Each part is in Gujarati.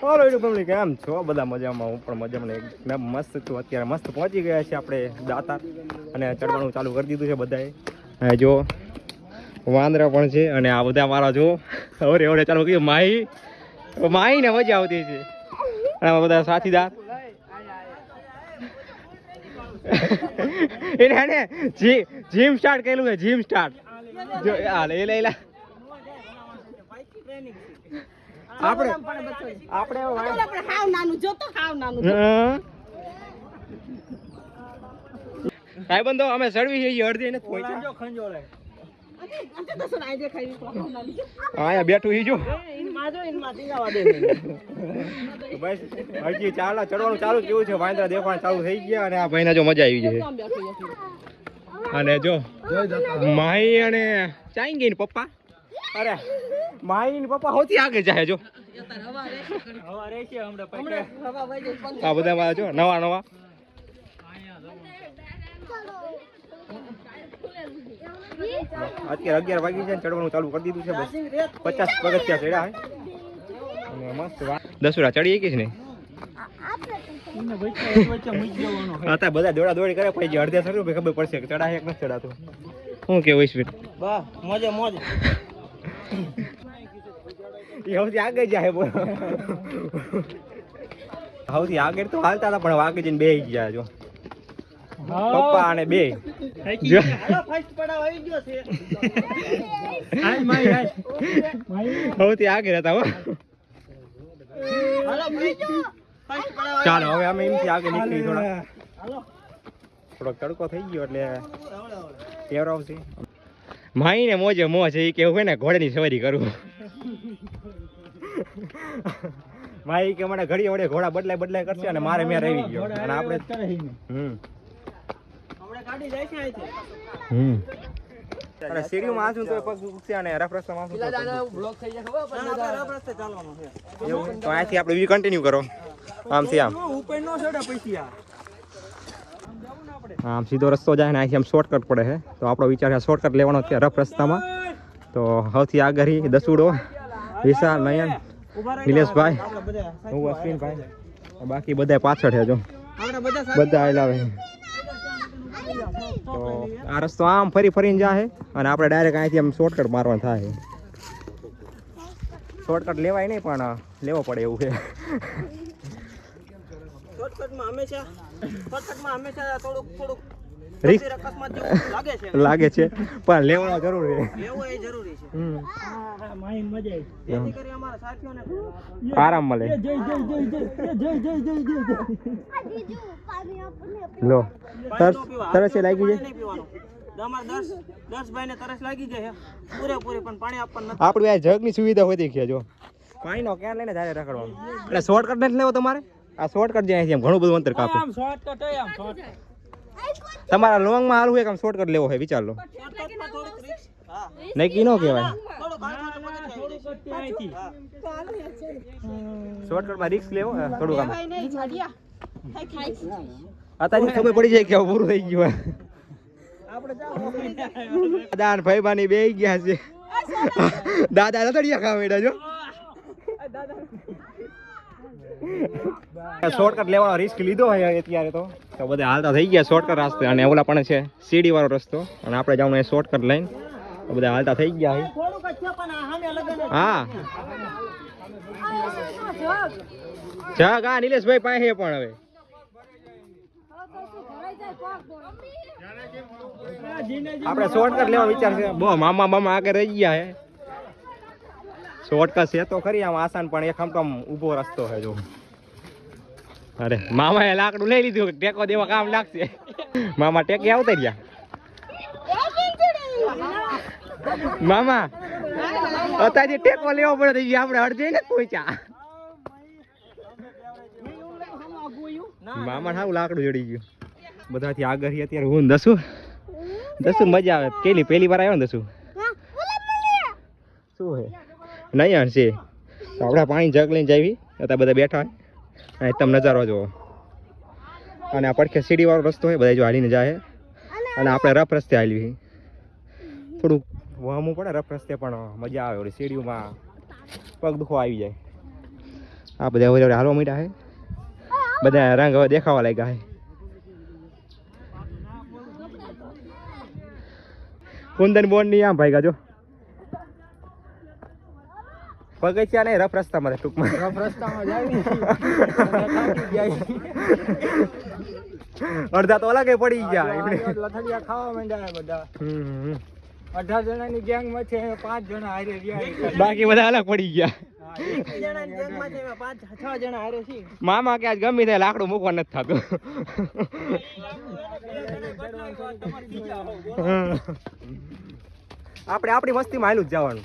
હાલો યુટ્યુબ કેમ છો બધા મજામાં? હું પણ મજામાં મસ્ત છું. અત્યારે મસ્ત પહોંચી ગયા છે આપણે દાતાર અને ચડવાનું ચાલુ કરી દીધું છે બધાએ. જો વાંદરા પણ છે અને આ બધા મારા જો હવે ચાલુ કર્યું. માહી ને મજા આવતી છે અને બધા સાથીદાર એને જીમ સ્ટાર્ટ કરેલું છે. જીમ સ્ટાર્ટ જો આપણે હાવ નાનું જોતો હાવ નાનું બંધો અમે સડવી છે અડધી ને પહોંચ્યા ખંજોળે હા બેઠું ઈ જો હજી ચાલો ચડવાનું ચાલુ કેવું છે. વાંદરા દેખવાનું ચાલુ થઈ ગયા અને આ ભાઈને જો મજા આવી છે. અને જો માહી અને ચાઈ ગઈ ને પપ્પા. અરે માહી ને પપ્પા હોતી આગળ જાય. જો આ બધા જો નવા નવા અત્યારે 11 વાગી છે. ચડવાનું ચાલુ કરી દીધું છે. બસ 50 પગથિયા ચડ્યા છે અને મસ્ત દસુરા ચડી ગઈ છે ને હતા બધા દોડા દોડી કરે. પછી અડધે સર ખબર પડશે કે ચડાય એક નથી ચડાતું. શું કેવું સ્વીટ મોજે મોજ સૌથી આગળ જાય. સૌથી આગળ તો હાલતા હતા પણ આગળ જઈને બે ગયા. જો પપ્પા અને બે સૌથી આગળ હતા. ચાલો હવે અમે એમથી આગળ નીકળી. થોડોક તડકો થઈ ગયો એટલે કેવર આવશે. માઈ ને મોજે મોજ એ કેવું હોય ને ઘોડેની સવારી કરું. માઈ કે મને ઘડી વડે ઘોડા બદલાય કરશે અને મારે મેં રહી ગયો અને આપણે અરે સીડીમાં આસું તો પગ દુખશે અને રફ રસ્તામાં આસું બ્લોક થઈ જાય. ખબર રફ રસ્તે ચાલવાનું છે એવું તો અહીંથી આપણે વી કન્ટિન્યુ કરો. આમથી આમ ઉપર નો છોડા પૈસા આમ સીધો રસ્તો જાય ને અહીંથી આમ શોર્ટકટ પડે છે. તો આપણો વિચાર છે શોર્ટકટ લેવાનો છે રફ રસ્તામાં. તો સૌથી આગળ દસુડો, વિશાલ, નયન, નિલેશભાઈ, હું અશ્વિનભાઈ, બાકી બધા પાછળ છે. જો બધા આવેલા છે. તો આ રસ્તો આમ ફરીને જાય અને આપણે ડાયરેક્ટ અહીંથી આમ શોર્ટકટ મારવાનું થાય. શોર્ટકટ લેવાય નહીં પણ લેવો પડે એવું છે. શોર્ટકટમાં હંમેશા થોડુંક લાગે છે પણ લેવાનો જરૂરી છે. આરામ મળે. લો તરસ લાગી જાય. આપડે આ જગની સુવિધા હોતી છે. જો પાણીનો ક્યાં લઈને જાય રખડવાનું એટલે શોર્ટકટ નથી લેવો તમારે. આ શોર્ટકટ જાય છે ઘણું બધું અંતર કાપે. તમારા લોંગ માં હાલવું એક આમ શોર્ટકટ લેવો હોય વિચાર લો. નક્કી ન કહેવાય. શોર્ટકટ માં રિસ્ક લેવો થોડું કામ. અત્યારે ખબર પડી જાય કે પૂરું થઈ ગયું. દાદા ને ભાઈબાની બે ગયા છે. દાદા રતડિયા ખાવા બેઠા. જો શોર્ટકટ લેવાનો રિસ્ક લીધો હોય અત્યારે તો બધા હાલતા થઈ ગયા શોર્ટકટ રસ્તે. અને ઓલા પણ છે સીડી વાળો રસ્તો અને આપણે જવાનું શોર્ટકટ લઈને બધા હાલતા થઈ ગયા. હા જગ હા નિલેશભાઈ પાસે પણ હવે આપણે શોર્ટકટ લેવા વિચાર છે. બહુ મામા આગળ રહી ગયા હે. શોર્ટકટ છે તો ખરી આમ આસાન પણ એક આમ તો ઊભો રસ્તો છે. જો અરે મામા એ લાકડું લઈ લીધું ટેકો દેવા કામ લાગશે. મામા ટેકે આવતા રહ્યા. મામા અત્યારે ટેકો લેવો પડે આપણે અડધી ને પહોંચ્યા. મામા સારું લાકડું જડી ગયું. બધાથી આગળ અત્યારે હું દસું મજા આવે. પહેલી વાર આવ્યો ને દસું શું હે નહીં છે. તો આપણે પાણી જગ લઈને જાવી. અત્યારે બધા બેઠા હોય તમે નજારો જોવો. અને આ પડખે સીડી વાળો રસ્તો હોય બધા જો હાલીને જાય. અને આપણે રફ રસ્તે હાલવી. થોડુંક વામવું પડે રફ રસ્તે પણ મજા આવે. ઓલી સીડીઓમાં પગ દુખવા આવી જાય. આ બધા હવે હાલવા માંડ્યા છે, બધા રંગ હવે દેખાવા લાગ્યા છે. કુંદન બોન ની આમ ભાઈ જો પગથિયા નહીં, રફ રસ્તામાં ટૂંકમાં રફ રસ્તામાં જાય અડધા તો અલગ પડી ગયા લથડિયા ખાવા માંડ્યા બધા. 18 જણાની ગેંગ માં છે, 5 જણા હારે રહ્યા, બાકી બધા અલગ પડી ગયા. મામા કે આજ ગમે તે લાકડું મૂકવા નથી થતું. આપણે આપણી મસ્તી માં હાલું જ જવાનું.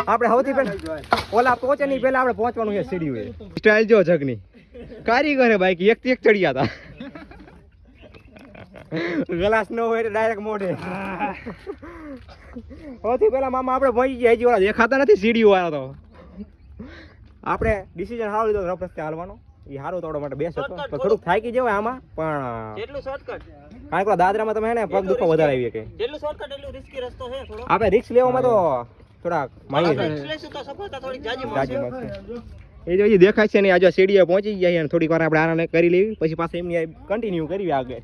આપણે સૌથી પહેલા ઓલા પહોંચે નહીં પહેલા આપણે પહોંચવાનું છે સીડી. સ્ટાઇલ જો જગની કારીગરે બાઈક એક થી એક ચડ્યા હતા. ગ્લાસ ન હોય ડાયરેક્ટ મોઢે. સૌથી પહેલા મામા આપણે પહોંચી ગયા. હજી ઓલા દેખાતા નથી સીડીઓ વાળા તો. આપણે ડિસિઝન સારો લીધો રફ રસ્તે હાલવાનો. એ સારું થોડો માટે બેસ્ટ હતો, પણ થોડુંક થાકી જવાય આમાં. પણ જેટલું શોર્ટકટ કારણ કે દાદરામાં તમે હે ને પગ દુખો વધારે આવી કે જેટલું શોર્ટકટ એટલું રિસ્કી રસ્તો છે થોડો. આપણે રિસ્ક લેવામાં તો થોડા માહીર છે. તો સફળતા થોડી જાજી મળશે. એ જો દેખાય છે ને આજે સીડીએ પહોંચી ગયા અને થોડીક વાર આપણે આરામ કરી લેવી, પછી પાછા એમની કન્ટિન્યુ કરવી આગળ.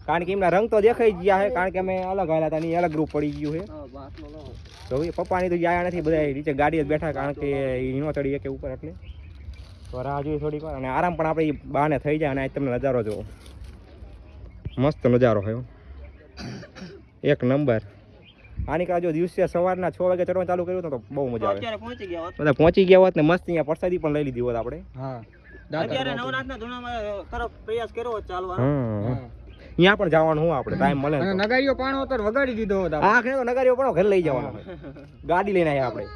કારણ કે એમના રંગ તો દેખાઈ જ ગયા છે, કારણ કે અમે અલગ આવેલા હતા ને અલગ ગ્રુપ પડી ગયું છે. તો એ પપ્પાની તો આયા નથી, બધા નીચે ગાડી જ બેઠા, કારણ કે એ નો ચડી કે ઉપર એટલે તો રાહ જોઈએ થોડીક વાર. અને આરામ પણ આપણે બહાને થઈ જાય. અને આજ તમને નજારો જુઓ, મસ્ત નજારો થયો, એક નંબર. આની કા જો દિવસે સવારના 6 વાગે ચડવાનું ચાલુ કર્યું તો બહુ મજા આવે. બધા પહોંચી ગયા હોત ને મસ્ત અહીંયા પ્રસાદી પણ લઈ લીધી હોત આપણે. અત્યારે નવનાથના ધૂણામાં તરફ પ્રયાસ કર્યો ચાલવાનો. અહીંયા પણ જવાનું હું આપણે ટાઈમ મળે. નગારીઓ પાણો તો વગાડી દીધો હતો. હા કે નગારીઓ પણ ઘરે લઈ જવાનો, ગાડી લઈને આવ્યા આપણે.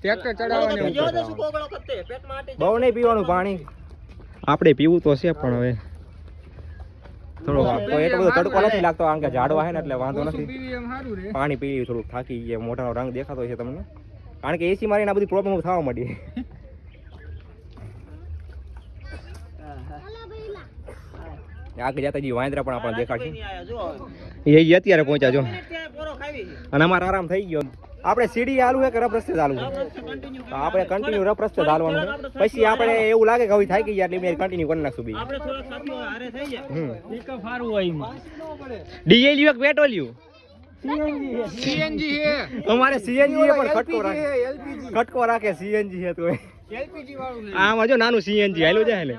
ટ્રેક્ટર ચડાવવાની બહુ નહીં પીવાનું પાણી, આપણે પીવું તો છે પણ હવે થોડો એટલો બધો તડકો નથી લાગતો, કારણ કે ઝાડવા છે ને એટલે વાંધો નથી. પાણી પી થોડુંક થાકી ગયા, મોઢાનો રંગ દેખાતો છે તમને, કારણ કે એસી મારીને આ બધી પ્રોબ્લેમ થવા માંડી. આગળ જતા જે વાંદરા પણ આપણને દેખાડશે. એ અત્યારે પહોંચ્યા જો, અને અમારે આરામ થઈ ગયો. આપણે સીડી હાલવું છે કે રફ રસ્તે ચાલવું? તો આપણે કન્ટિન્યુ રફ રસ્તે ચાલવાનું છે. પછી આપણે એવું લાગે કે હવે થાકી ગયા એટલે મેં કન્ટિન્યુ કરી નાખશું. બી ડીઝલ યુ પેટ્રોલ યુ સીએનજી છે અમારે સીએનજી પણ ખટકો રાખે સીએનજી છે તો એલપીજી વાળું છે. આમાં જો નાનું સીએનજી હાલ્યું જાય ને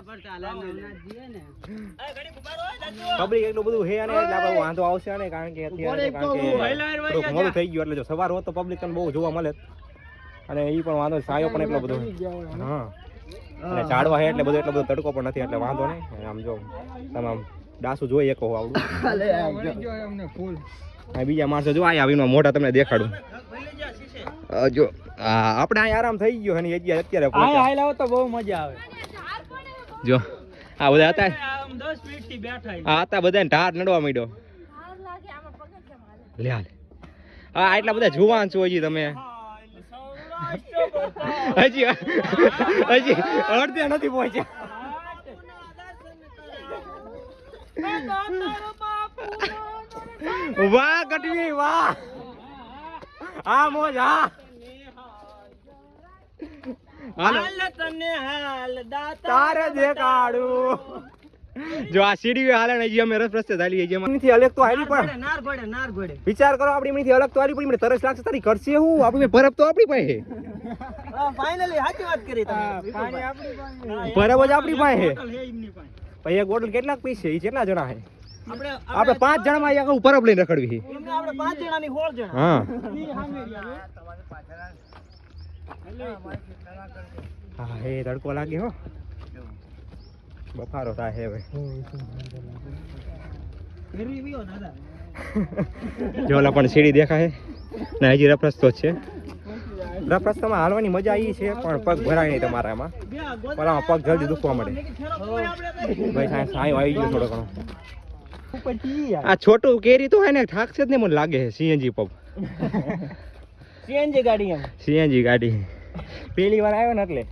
પબ્લિક એટલું બધું છે ને એટલે આપણે વાંધો આવશે ને, કારણ કે અત્યારે થોડુંક મોડું થઈ ગયું એટલે જો સવાર હોત તો પબ્લિક તને બહુ જોવા મળે. અને એ પણ વાંધો સાયો પણ એટલો બધો હા, અને ઝાડવા છે એટલે બધો એટલો બધો તડકો પણ નથી એટલે વાંધો નહીં. આમ જો તમે આમ ડાસુ જોઈ શકો આવડું. બીજા માણસો જો અહીંયા આવીને મોઢા તમને દેખાડું. જો આપણે અહીંયા આરામ થઈ ગયો અને અત્યારે હાઈલાવ તો બહુ મજા આવે. જો આ બધા હતા 10 મિનિટ થી બેઠા હા હતા બધા ઢાર નડવા માંડ્યો. લે હા એટલા બધા જુવાન છો હજી તમે, હજી અડધે નથી પહોંચ્યા. વાહ કટવી વાહ, હા મોજ હા. તારે દેખાડું જો આ સીડી હાલે ને અમે રસ રસ્તે ચાલી જઈએ. એમથી અલગ તો હાલી પણ વિચાર કરો, આપણી એમથી અલગ તો હાલી પણ તરસ લાગશે તારી કરશે હું આપણી બરફ તો આપણી પાસે ફાઇનલી સાચી વાત કરી તમે. બરફ જ આપણી પાસે ભાઈ. એક બોટલ કેટલાક પીસ છે? એ કેટલા જણા છે? આપણે 5 જણામાં અહીંયા બરફ લઈને રખડવી. આપણે 5 જણાની 16 જણા. હા હા હે તડકો લાગે હો, બફારો થાય હે ભાઈ. જોલા પણ સીડી દેખાય ને હજી રફ રસ્તો જ છે. રફ રસ્તામાં હાલવાની મજા આવી છે પણ પગ ભરાય નહીં તમારા એમાં, પેલામાં પગ જલ્દી દુખવા મળે. ભાઈ સાંઈ આવી ગયો થોડો ઘણો. આ છોટું કેરી તો હે ને થાકશે જ ને મને લાગે છે. સીએનજી પબ સીએનજી ગાડી, એમ સીએનજી ગાડી પહેલી વાર આવ્યો ને એટલે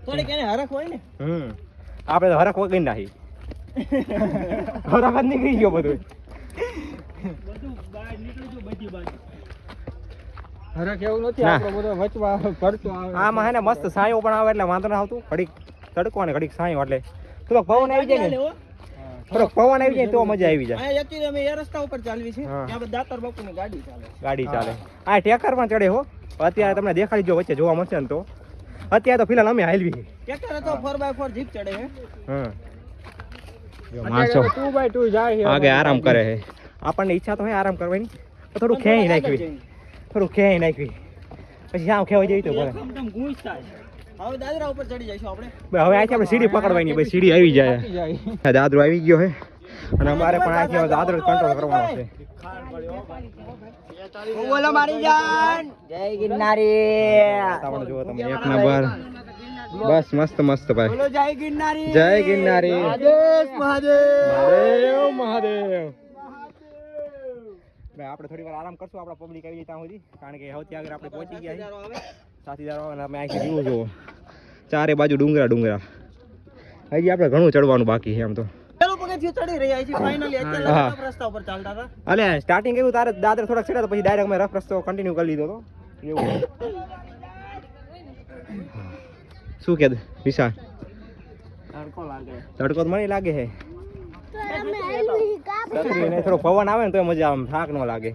થોડીક એને હરખ હોય ને. આપણે તો હરખ વગર નાખી હરખ જ નીકળી ગયો બધું. હરખ એવું નથી ના. આપણો બધો વચવા ભરતો આવે આમાં હે ને મસ્ત છાંયો પણ આવે એટલે વાંધો ના આવતું ઘડીક તડકો અને ઘડીક છાંયો એટલે થોડોક પવન આવી જાય ને થોડોક પવન આવી જાય તો મજા આવી જાય અમે એ રસ્તા ઉપર ચાલવી છે હા. ત્યાં દાતાર બાપુની ગાડી ચાલે ગાડી ચાલે આ ટેકર પણ ચડે હો અત્યારે તમને દેખાડી જો વચ્ચે જોવા મળશે ને તો અત્યારે તો ફિલહાલ અમે હાલવી ટ્રેક્ટર તો 4x4 જીપ ચડે છે હા જો માણસો 2x2 જાય છે આગે આરામ કરે છે આપણને ઈચ્છા તો હે આરામ કરવાની તો થોડું ખેંચી નાખવી પછી આમ ખેવાઈ જઈ તો ભલે એકદમ ગુંજ થાય હવે દાદરા ઉપર ચડી જઈશું આપણે હવે અહીંથી આપણે સીડી પકડવાની ભાઈ સીડી આવી જાય દાદરો આવી ગયો છે અને અમારે પણ અહીંથી હવે દાદરો કંટ્રોલ કરવાનો છે બોલો મારી જાન જય ગિરનારી વાતાવરણ જુઓ તમે એક નંબર બસ મસ્ત મસ્ત ભાઈ બોલો જય ગિરનારી જય ગિરનારી મહાદેવ મહાદેવ મહાદેવ ભાઈ આપણે થોડી વાર આરામ કરશું આપણા પબ્લિક આવી જાય ત્યાં સુધી કારણ કે સૌથી આગળ આપણે પહોંચી ગયા છીએ સાથીદારો અને અમે અહીંથી જુઓ છો ચારે બાજુ ડુંગરા હજી આપણે ઘણું ચડવાનું બાકી છે આમ તો પેલું પગથિયું ચડી રહ્યા છે ફાઇનલી અત્યારે હા. રફ રસ્તા ઉપર ચાલતા હતા અલે સ્ટાર્ટિંગ એવું તારે દાદર થોડાક ચડ્યા તો પછી ડાયરેક્ટ મેં રફ રસ્તો કન્ટિન્યુ કરી લીધો હતો એવું શું કે વિશાલ તડકો લાગે તડકો તો મને લાગે છે છત્રી ને થોડો પવન આવે ને તો મજા આવે થાક ન લાગે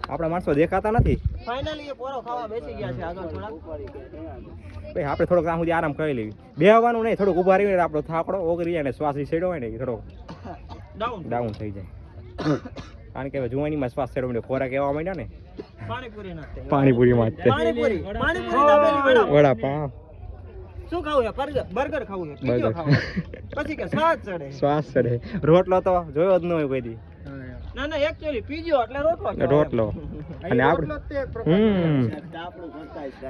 આપણા માણસો દેખાતા નથી ફાઇનલી એ પોરો ખાવા બેસી ગયા છે આગળ થોડા ભાઈ આપણે થોડોક ત્યાં સુધી આરામ કરી લેવી બેહવાનું નહીં થોડુંક ઊભા રહીને આપણો થાકડો ઓગળી જાય ને શ્વાસ છેડો હોય ને એ થોડો ડાઉન ડાઉન થઈ જાય કારણ કે હવે જુવાનીમાં શ્વાસ છેડો એટલે ખોરાક એવા માંડ્યા ને પાણીપુરી નાખતે પાણીપુરીમાં જ તે. પાણીપુરી દાબેલી વડા વડાપાવ શું ખાવું છે બર્ગર ખાવું છે પીઝો ખાવો છે. પછી કે સ્વાદ ચડે શ્વાસ ચડે રોટલો તો જોયો જ ન હોય કોઈ દી ના ના એકચ્યુઅલી પીઝો એટલે રોટલો કહેવાય. રોટલો અને આપણે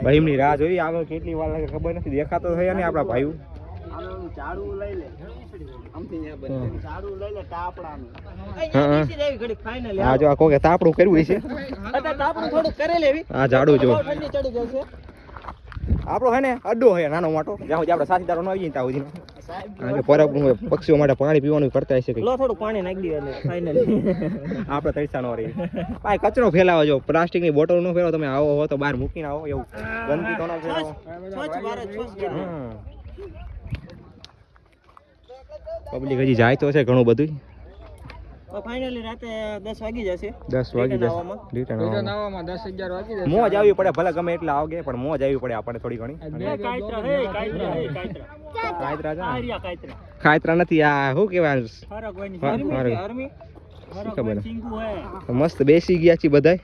ભાઈ એમની રાહ જોઈ આગળ કેટલી વાર લાગે ખબર નથી દેખાતો થયા ને આપણા ભાઈઓ ઝાડુ લઈ લે આમથી ન્યા બને. ઝાડુ લઈ લે તાપડાનું હા. બેસી રહેવી ઘડીક ફાઇનલી હા જો આ કોકે તાપડું કર્યું છે અત્યારે તાપડું થોડું કરે લેવી આ ઝાડુ જો બહુ ઠંડી ચડી ગઈ છે આપણો હે ને અડ્ડો હે નાનો મોટો જ્યાં સુધી આપણે સાથીદારો ન આવીએ ત્યાં સુધી પરબ પક્ષીઓ માટે પાણી પીવાનું કરતા હશે લો થોડું પાણી નાખી દઈએ એટલે ફાઇનલી આપણે તૈસા ન રહી ભાઈ કચરો ફેલાવો જો પ્લાસ્ટિકની બોટલ નો ફેરવો તમે આવો હો તો બહાર મૂકીને આવો એવું ગંદકી તો ન ફેલાવો સ્વચ્છ ભારત સ્વચ્છ ભારત. પબ્લિક હજી જાય તો છે ઘણું બધું તો ફાઇનલી રાતે 10 વાગી જશે 10 વાગી Return જશે આવવામાં. રિટર્ન રિટર્ન આવવામાં 10-11 વાગી જાય મોજ આવી પડે ભલે ગમે એટલા આવગે પણ મોજ આવી પડે આપણને થોડી ઘણી કાયત્રા હે કાયત્રા હે કાયત્રા કાયત્રા છે ને? આરિયા કાયત્રા ખાયત્રા નથી આ શું કહેવાય ફરક હોય ની હા, આર્મી ફરક. છે, આર્મી ફરક ખબર હોય નથી. ચીંગુ હે મસ્ત બેસી ગયા છીએ બધાય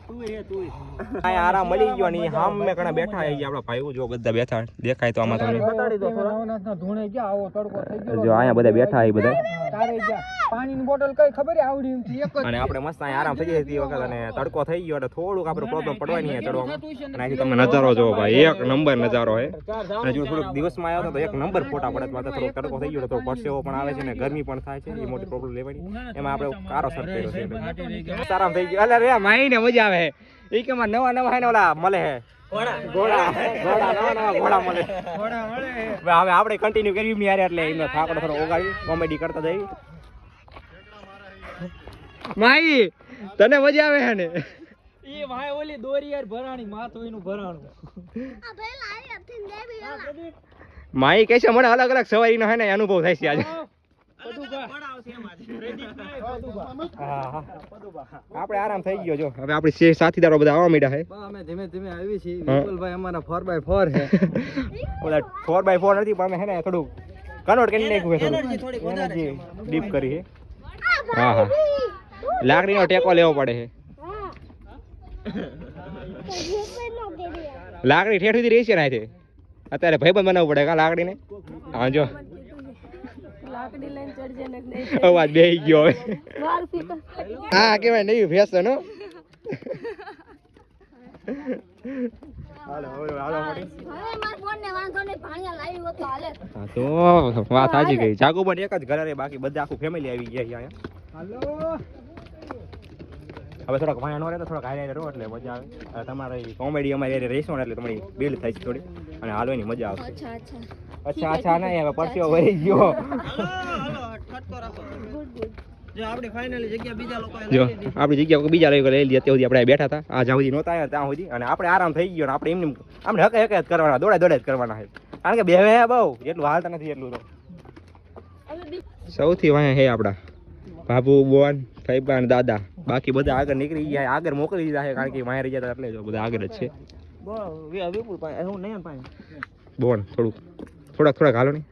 તું હે તું આ આરામ મળી ગયો ને હામ મે ઘણા બેઠા છે આપણા ભાઈઓ જો બધા બેઠા દેખાય તો આમાં તમને બતાડી દો થોડા નવનાથના ધૂણે ગયા આવો તડકો થઈ ગયો જો અહીંયા બધા બેઠા છે બધા તારે ગયા પાણીની બોટલ કઈ ખબર હે આવડી એમથી એક જ અને આપણે મસ્ત અહીંયા આરામ થઈ જાય તે વખત અને તડકો થઈ ગયો એટલે થોડુંક આપણે પ્રોબ્લેમ પડવાની છે ચડવામાં અને અહીંથી તમે નજારો જોવો ભાઈ એક નંબર નજારો છે અને જો થોડુંક દિવસમાં આવ્યો તો એક નંબર ફોટા પડે તો માત્ર થોડોક તડકો થઈ ગયો તો પરસેવો પણ આવે છે ને ગરમી પણ થાય છે એ મોટી પ્રોબ્લેમ લેવાની એમાં આપણે કારો સર કર્યો છે એટલે આરામ થઈ ગયો અલે રે માઈને મજા આવે એ કે માં નવા નવા હે ને ઓલા મળે હે ઘોડા નવા ઘોડા મળે ઘોડા મળે હવે આપણે કન્ટિન્યુ કરી એમની હારે એટલે એમનો થાકડો થોડો ઓગાડી કોમેડી કરતા જઈએ માઈ તને મજા આવે હે ને ઈ ભાઈ ઓલી દોરી યાર ભરાણી માથ હોયનું ભરાણું માઈ કહે છે મને અલગ અલગ સવારીનો હે ને અનુભવ થાય છે આજે આપણે આરામ થઈ ગયો જો હવે આપણી સાથીદારો બધા આવવા માંડ્યા છે અમે ધીમે ધીમે આવી છીએ હા. વિપુલભાઈ અમારા 4x4 છે ઓલા 4x4 નથી પણ અમે હે ને થોડું કન્વર્ટ કરી નાખ્યું છે એનર્જી થોડીક વધારે છે થોડું ડીપ કરી છે હા હા લાકડીનો ટેકો લેવો પડે છે લાકડી ઠેઠ સુધી રહી છે ને અહીંથી. અત્યારે ભાઈબંધ બનાવવું પડે કા લાકડીને હા જો લાકડી લઈને ચડજે ને અવાજ બેહી ગયો હવે વાર ફીકા હા કેવાય નહીં ફેશન હો હાલો હવે હાલો મળી હવે માર ફોન ને વાંધો નહીં ભાણિયા લાવી હોત તો હાલે હા તો વાત સાચી ગઈ જાગુબન એક જ ઘરે રે બાકી બધા આખું ફેમિલી આવી ગયા છે અહીંયા હાલો હવે થોડાક ભાઈ નો રહે તો થોડાક હારે રહો એટલે મજા આવે હવે તમારે કોમેડી અમારી હારે રહીશું ને એટલે તમારી બિલ્ડ થાય છે થોડી અને હાલવાની મજા આવશે અચ્છા અચ્છા અચ્છા અચ્છા નહીં હવે પરસ્યો વહી ગયો હાલો ઠટકો રાખો ગુડ ગુડ જો આપણી ફાઇનલી જગ્યા બીજા લોકોએ જો લઈ લીધી. આપણી જગ્યા કોઈ બીજા લોકો લઈ લીધી અત્યાર સુધી આપણે બેઠા હતા આ જ્યાં સુધી નહોતા આવ્યા ત્યાં સુધી અને આપણે આરામ થઈ ગયો ને આપણે એમને આપણે હકે હકે જ કરવાના દોડે જ કરવાના છે કારણ કે બેહે બહુ એટલું હાલતા નથી એટલું તો સૌથી વાંહે હે આપણા બાબુ બોન ફૈબા અને દાદા બાકી બધા આગળ નીકળી ગયા આગળ મોકલી દીધા છે કારણ કે વાંહે રહી જતા એટલે જો બધા આગળ જ છે વિપુલ પાસે હું નહીં પાસે બોન થોડાક હાલો નહીં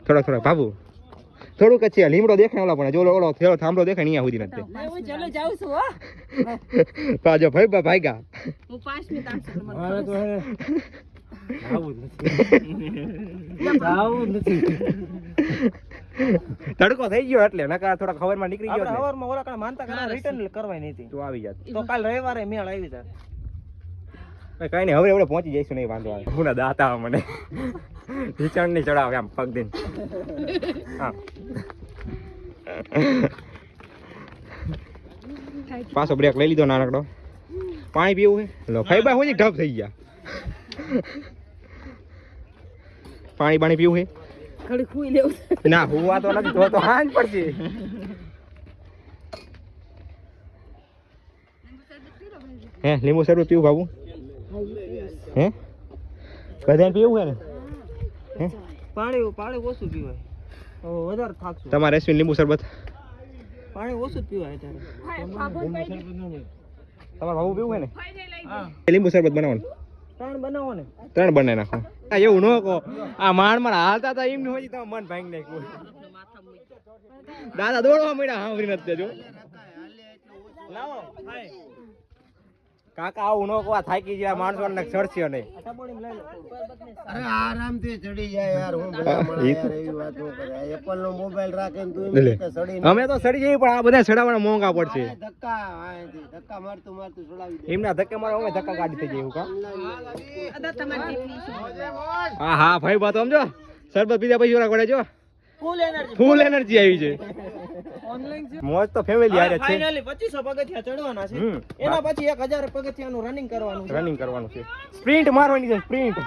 થોડાક બાબુ થોડુંક જ છે લીમડો દેખાય ઓલા પણ જો ઓલો થેલો થાંભલો દેખાય ને અહીંયા સુધી નથી હું ચલો જાઉં છું હો પાજો ફૈબા ભાગ્યા હું 5 મિનિટ આવું મારે તો હે તડકો થઈ ગયો એટલે નકા થોડા ખબરમાં નીકળી ગયો આપણે હવારમાં ઓલા કારણે માનતા કરા રિટર્ન કરવાય નહીં હતી. તો આવી જાત તો કાલ રવિવારે મેળ આવી જાય. કઈ નહીં હવે પહોંચી જઈશું નહીં વાંધો આવે હું ના દાતા મને ઢીચણ નહીં ચડાવે આમ પગ દઈને હા પાછો બ્રેક લઈ લીધો નાનકડો પાણી પીવું છે લો ફાઈબા હું ઢબ થઈ ગયા પાણી પીવું છે ઘડી ખુઈ લેવું ના હુવા તો નથી તો હાંજ પડશે હે લીંબુ શરબત પીવું બાબુ હે બધાને પીવું છે ને હે પાણી ઓછું પીવાય. વધારે થાકશું. તમારે એસવી લીંબુ શરબત પાણી ઓછું જ પીવાય અત્યારે. તમારે બાબુ પીવું છે ને હા લીંબુ શરબત બનાવવાનું 3 બનાવો ને. 3 બનાવી નાખો એવું ન કહો આ માણ હાલતા હતા એમ હોય તો મન ભાંગી નાખ્યું દાદા દોડવા મળ્યા સાંભળી નથી જો લાવો હાય કાકા આવું ન કહો થાકી ગયા માણસો ને ચડશે નહીં ટબોડીમાં લઈ લો. અરે આરામથી ચડી જાય યાર હું હા, ભલા ઈ માણસ યાર એવી વાતો કરે એપલ નો મોબાઈલ રાખે ને તું એમ લે. કે સડી અમે તો ચડી જઈએ પણ આ બધા ચડાવવાના મોંઘા પડશે ધક્કા મારતું ચડાવી દે એમના ધક્કે મારે અમે ધક્કા કાઢી થઈ જાય એવું કા અદા તમારી જેટલી છે હા હા ભાઈ બાત સમજો શરબત પીધા પછી ઓલા ગોળે જો ફૂલ એનર્જી આવી છે મોજ તો ફેમિલી હારે છે ફાઇનલી 2500 પગથિયા ચડવાના છે. હમ. એના પછી 1000 પગથિયાનું રનિંગ કરવાનું છે. રનિંગ કરવાનું છે સ્પ્રિન્ટ મારવાની છે સ્પ્રિન્ટ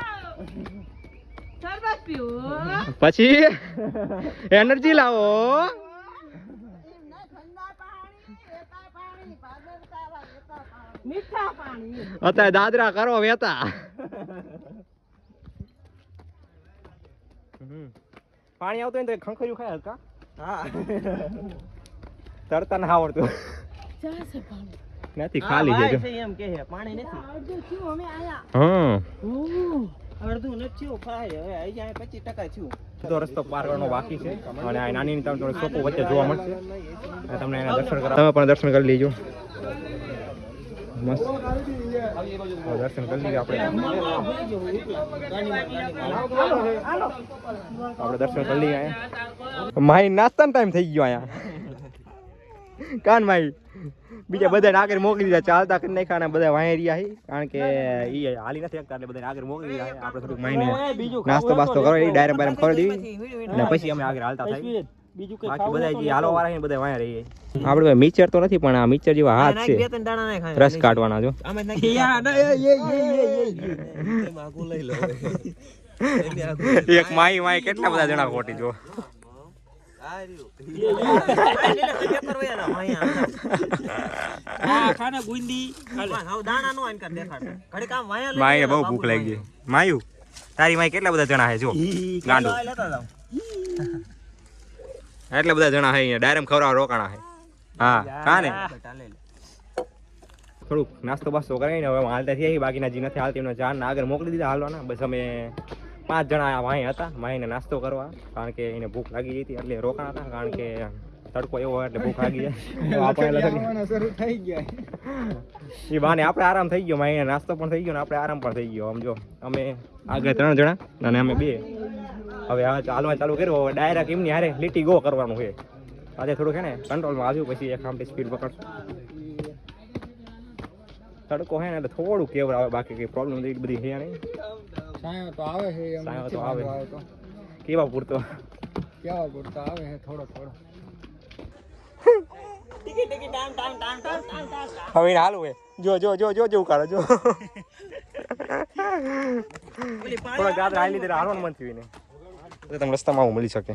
શરબત પીવું પછી એનર્જી લાવો મીઠા પાણી અત્યારે દાદરા કરો વેતા પાણી આવતું હોય ને તો ખંખર્યું ખાય હલકા હા તરતા ના આવડતું ચાલશે પાણી નથી ખાલી છે જો છે એમ કહે પાણી નથી. અડધું થયું અમે આયા હા અડધું નથી થયું ફાય હવે આવી જાય 25% થયું. તો રસ્તો પાર કરવાનો બાકી છે અને આ નાની નાની તમને શોપો વચ્ચે જોવા મળશે અને તમને એના દર્શન કરાવ તમે પણ દર્શન કરી લેજો મસ્ત દર્શન કરી લઈએ આપણે દર્શન કરી લઈએ અહીંયા માઈ નાસ્તાનો ટાઈમ થઈ ગયો અહીંયા કાન માઈ બીજા બધા આગળ મોકલી દીધા ચાલતા કરી નાખ્યા અને બધા વાંહે રહ્યા છે કારણ કે ઈ હાલી નથી શકતા એટલે બધા આગળ મોકલી દીધા છે આપણે થોડુંક માઈને નાસ્તો બાસ્તો કરો ડાયરેક્ટ બાયરેક્ટ કરી દેવી અને પછી અમે આગળ હાલતા થાય બીજું બાકી બધા જે હાલો વાળા છે બધા વાંહે રહીએ આપણે મિક્સર તો નથી પણ આ મિક્સર જેવા હાથ છે બે ત્રણ દાણા નાખ રસ કાઢવાના જો આમે નાખી યા ના એ એમાં આગું લઈ લો એક માઈ કેટલા બધા જણા ખોટી જો માઈને બહુ ભૂખ લાગી ગઈ માયુ તારી માઈ કેટલા બધા જણા છે જો ગાંડું એટલા બધા જણા છે અહીંયા ડાયરેક્ટ ખવડાવવા રોકાણા છે હા કાને થોડુંક નાસ્તો બાસ્તો કરાવીને હવે હાલતા થયા બાકીના જે નથી હાલતી એમને ચાર આગળ મોકલી દીધા હાલવાના બસ અમે 5 જણા વાંહે હતા વાંહીને નાસ્તો કરવા કારણ કે એને ભૂખ લાગી ગઈ હતી એટલે રોકાણા હતા કારણ કે તડકો એવો હોય એટલે ભૂખ લાગી જાય શરૂ થઈ ગયા એ બાને આપણે આરામ થઈ ગયો માઈને નાસ્તો પણ થઈ ગયો ને આપણે આરામ પણ થઈ ગયો સમજો અમે આગળ 3 જણા અને અમે 2 હવે હાલવા ચાલુ કર્યું હવે ડાયરેક્ટ એમની હારે લીટી ગો કરવાનું છે આજે થોડુંક છે ને કંટ્રોલમાં આવ્યું પછી એક આમથી સ્પીડ પકડશું તડકો હે ને એટલે થોડું કેવર આવે બાકી કઈ પ્રોબ્લેમ એટલી બધી છે નહીં સાયો તો આવે છે એમ સાયો તો નથી આવે. વાંધો આવતો. કેવા પૂરતો કેવા પૂરતા આવે છે થોડો હવે એને હાલવું હે જો જો જો જો જેવું કાઢો જો થોડા ગાદ હાલી દે હાલવાનું મન થયું એને તો તમે રસ્તામાં આવું મળી શકે